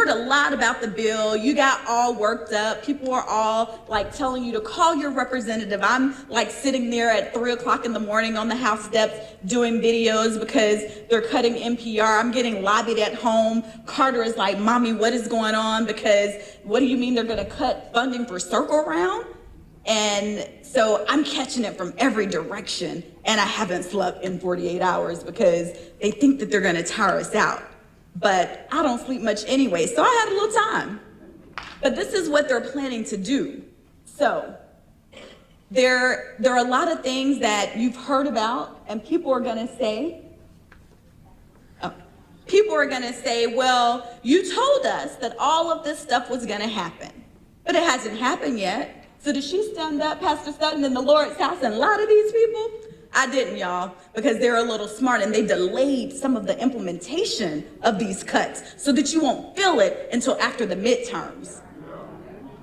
heard a lot about the bill. You got all worked up. People are all like telling you to call your representative. I'm like sitting there at 3 o'clock in the morning on the House steps doing videos because they're cutting NPR. I'm getting lobbied at home. Carter is like, Mommy, what is going on? Because what do you mean they're going to cut funding for Circle Round? And so I'm catching it from every direction, and I haven't slept in 48 hours because they think that they're going to tire us out. But I don't sleep much anyway, so I had a little time. But this is what they're planning to do. So there are a lot of things that you've heard about, and people are going to say, well, you told us that all of this stuff was going to happen, but it hasn't happened yet. So did she stand up, Pastor Sutton, in the Lord's house and lie to these people? I didn't, y'all, because they're a little smart and they delayed some of the implementation of these cuts so that you won't feel it until after the midterms.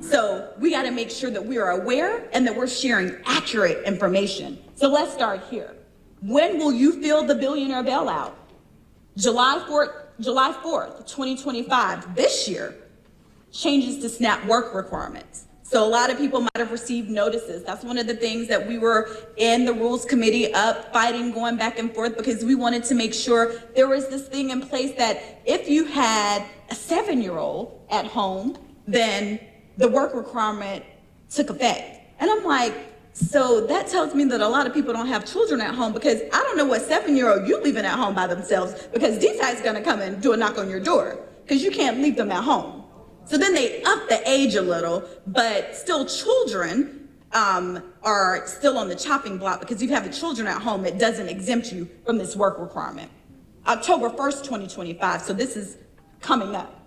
So we got to make sure that we are aware and that we're sharing accurate information. So let's start here. When will you feel the billionaire bailout? July 4th, 2025, this year, changes to SNAP work requirements. So a lot of people might have received notices. That's one of the things that we were in the Rules Committee up fighting, going back and forth, because we wanted to make sure there was this thing in place that if you had a 7-year-old at home, then the work requirement took effect. And I'm like, so that tells me that a lot of people don't have children at home, because I don't know what 7-year-old you leaving at home by themselves, because DTI's gonna come and do a knock on your door, because you can't leave them at home. So then they up the age a little, but still children are still on the chopping block, because if you have the children at home, it doesn't exempt you from this work requirement. October 1st, 2025, so this is coming up,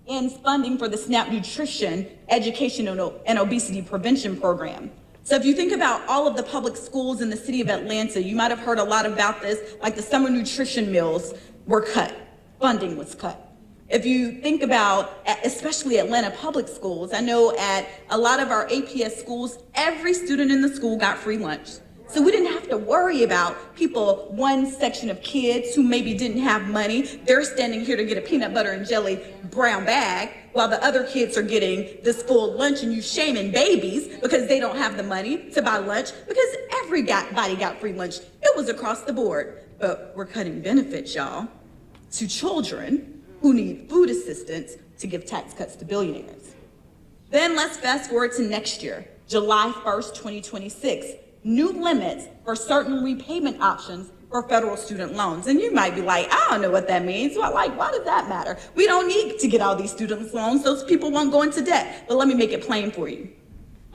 ends funding for the SNAP Nutrition Education and Obesity Prevention Program. So if you think about all of the public schools in the city of Atlanta, you might have heard a lot about this, like the summer nutrition meals were cut, funding was cut. If you think about, especially Atlanta public schools, I know at a lot of our APS schools, every student in the school got free lunch. So we didn't have to worry about people, one section of kids who maybe didn't have money, they're standing here to get a peanut butter and jelly brown bag, while the other kids are getting this full lunch, and you shaming babies because they don't have the money to buy lunch, because everybody got free lunch. It was across the board. But we're cutting benefits, y'all, to children who need food assistance to give tax cuts to billionaires. Then let's fast forward to next year, July 1st, 2026, new limits for certain repayment options for federal student loans. And you might be like, I don't know what that means. Well, like, why does that matter? We don't need to get all these student loans. Those people won't go into debt. But let me make it plain for you.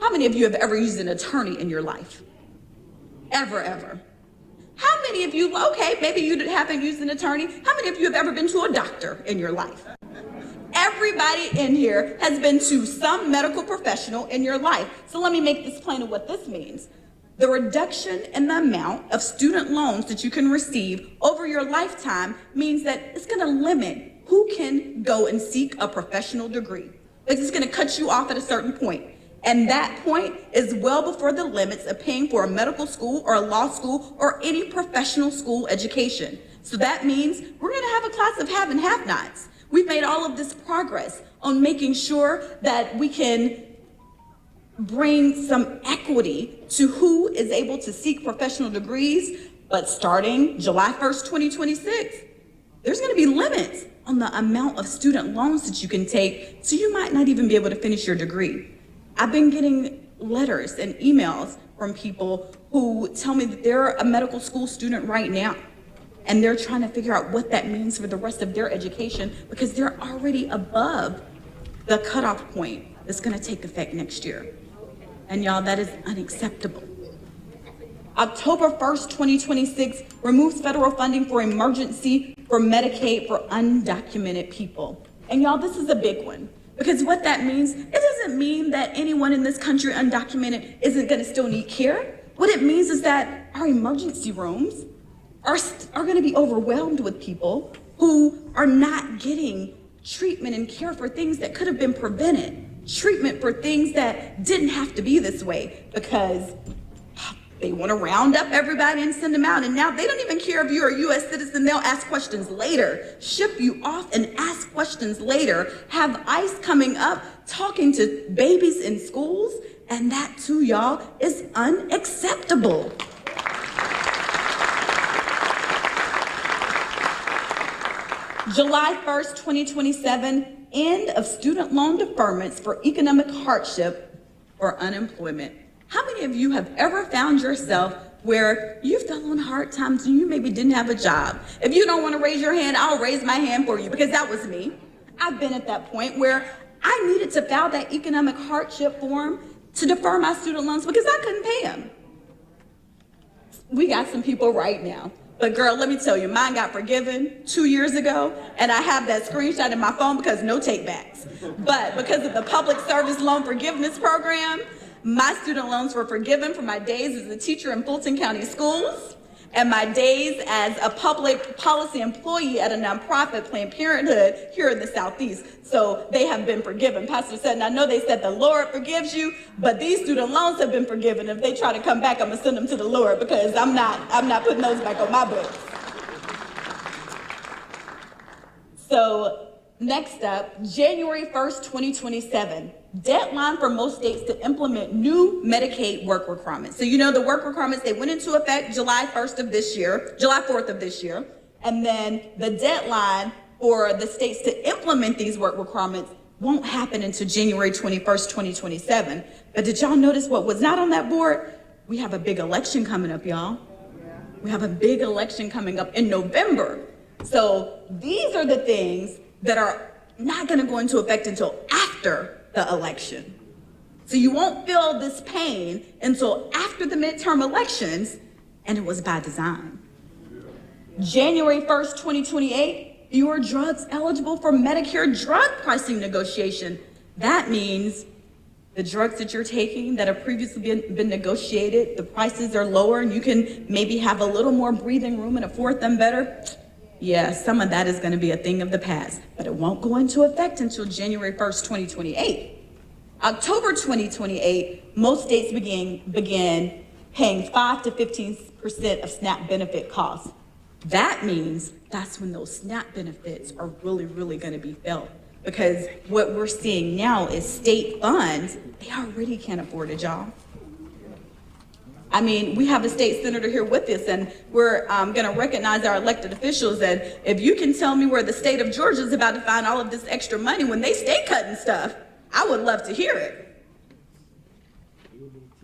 How many of you have ever used an attorney in your life? Ever? How many of you, okay, maybe you haven't used an attorney. How many of you have ever been to a doctor in your life? Everybody in here has been to some medical professional in your life. So let me make this plain of what this means. The reduction in the amount of student loans that you can receive over your lifetime means that it's gonna limit who can go and seek a professional degree. It's gonna cut you off at a certain point. And that point is well before the limits of paying for a medical school or a law school or any professional school education. So that means we're gonna have a class of have and have-nots. We've made all of this progress on making sure that we can bring some equity to who is able to seek professional degrees, but starting July 1st, 2026, there's gonna be limits on the amount of student loans that you can take, so you might not even be able to finish your degree. I've been getting letters and emails from people who tell me that they're a medical school student right now, and they're trying to figure out what that means for the rest of their education, because they're already above the cutoff point that's gonna take effect next year. And y'all, that is unacceptable. October 1st, 2026 removes federal funding for emergency for Medicaid for undocumented people. And y'all, this is a big one, because what that means, it doesn't mean that anyone in this country undocumented isn't gonna still need care. What it means is that our emergency rooms are gonna be overwhelmed with people who are not getting treatment and care for things that could have been prevented, treatment for things that didn't have to be this way, because They want to round up everybody and send them out. And now they don't even care if you're a U.S. citizen. They'll ask questions later, ship you off and ask questions later, have ICE coming up, talking to babies in schools. And that too, y'all, is unacceptable. July 1st, 2027, end of student loan deferments for economic hardship or unemployment. How many of you have ever found yourself where you fell on hard times and you maybe didn't have a job? If you don't want to raise your hand, I'll raise my hand for you, because that was me. I've been at that point where I needed to file that economic hardship form to defer my student loans because I couldn't pay them. We got some people right now. But girl, let me tell you, mine got forgiven 2 years ago, and I have that screenshot in my phone because no takebacks. But because of the Public Service Loan Forgiveness Program, my student loans were forgiven for my days as a teacher in Fulton County Schools and my days as a public policy employee at a nonprofit, Planned Parenthood, here in the Southeast. So they have been forgiven. Pastor said, and I know they said the Lord forgives you, but these student loans have been forgiven. If they try to come back, I'm gonna send them to the Lord, because I'm not putting those back on my books. So next up, January 1st, 2027. Deadline for most states to implement new Medicaid work requirements. So you know the work requirements, they went into effect July 4th of this year, and then the deadline for the states to implement these work requirements won't happen until January 21st, 2027. But did y'all notice what was not on that board? We have a big election coming up, y'all. We have a big election coming up in November. So these are the things that are not gonna go into effect until after the election. So you won't feel this pain until after the midterm elections, and it was by design. January 1st, 2028, fewer drugs eligible for Medicare drug pricing negotiation. That means the drugs that you're taking that have previously been negotiated, the prices are lower and you can maybe have a little more breathing room and afford them better. Yeah, some of that is going to be a thing of the past, but it won't go into effect until January 1st, 2028. October 2028, most states began paying 5 to 15% of SNAP benefit costs. That means that's when those SNAP benefits are really, really going to be felt, because what we're seeing now is state funds, they already can't afford it, y'all. I mean, we have a state senator here with us, and we're going to recognize our elected officials. And if you can tell me where the state of Georgia is about to find all of this extra money when they stay cutting stuff, I would love to hear it.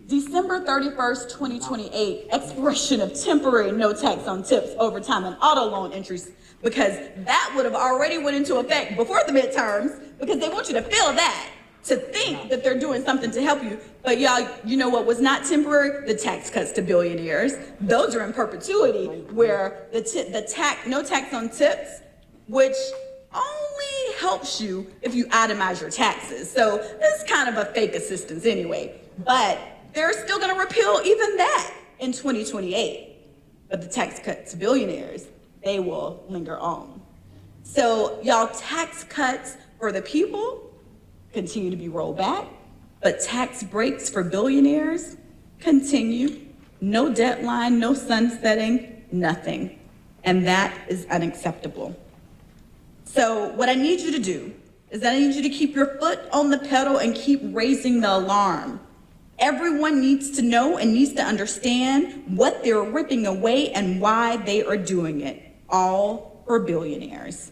December 31st, 2028, expiration of temporary no tax on tips, overtime, and auto loan entries, because that would have already went into effect before the midterms, because they want you to feel that, to think that they're doing something to help you. But y'all, you know what was not temporary? The tax cuts to billionaires. Those are in perpetuity, where no tax on tips, which only helps you if you itemize your taxes. So it's kind of a fake assistance anyway. But they're still gonna repeal even that in 2028. But the tax cut to billionaires, they will linger on. So y'all, tax cuts for the people continue to be rolled back, but tax breaks for billionaires continue. No deadline, no sunsetting, nothing. And that is unacceptable. So what I need you to do is I need you to keep your foot on the pedal and keep raising the alarm. Everyone needs to know and needs to understand what they're ripping away and why they are doing it, all for billionaires.